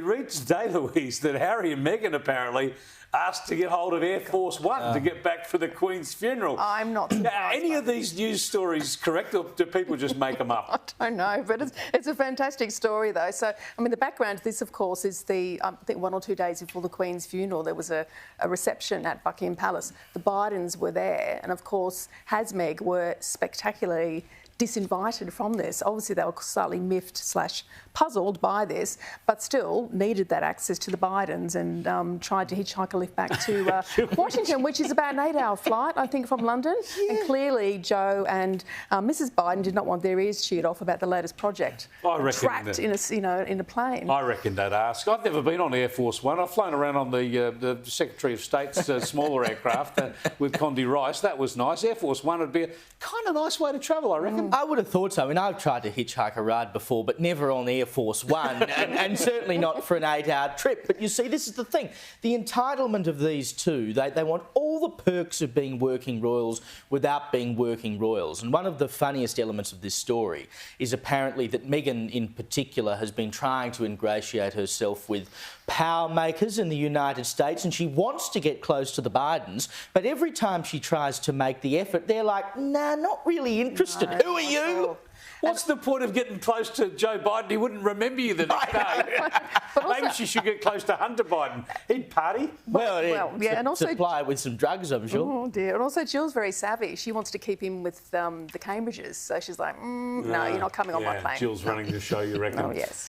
read today, Louise, that Harry and Meghan apparently asked to get hold of Air Force One to get back for the Queen's funeral. I'm not surprised. Are any of these news stories correct, or do people just make them up? I don't know, but it's a fantastic story, though. So, I mean, the background to this, of course, is I think 1 or 2 days before the Queen's funeral, there was a reception at Buckingham Palace. The Bidens were there, and, of course, Meg were spectacularly disinvited from this. Obviously, they were slightly miffed/puzzled by this, but still needed that access to the Bidens and tried to hitchhike a lift back to Washington, which is about an 8-hour flight, I think, from London. Yeah. And clearly, Joe and Mrs. Biden did not want their ears sheared off about the latest project. I reckon trapped in a plane. I reckon they'd ask. I've never been on Air Force One. I've flown around on the Secretary of State's smaller aircraft with Condi Rice. That was nice. Air Force One would be a kind of nice way to travel, I reckon. I would have thought so. I mean, I've tried to hitchhike a ride before, but never on Air Force One, and certainly not for an 8-hour trip. But you see, this is the thing. The entitlement of these two, they want all the perks of being working royals without being working royals. And one of the funniest elements of this story is apparently that Meghan in particular has been trying to ingratiate herself with power makers in the United States, and she wants to get close to the Bidens, but every time she tries to make the effort, they're like, nah, not really interested. No, who are you? What's the point of getting close to Joe Biden? He wouldn't remember you the next day. Maybe she should get close to Hunter Biden. He'd party. Well, yeah, and also supply with some drugs, I'm sure. Oh dear! And also, Jill's very savvy. She wants to keep him with the Cambridges, so she's like, no, you're not coming on my plane. Jill's running the show, you reckon? Oh yes.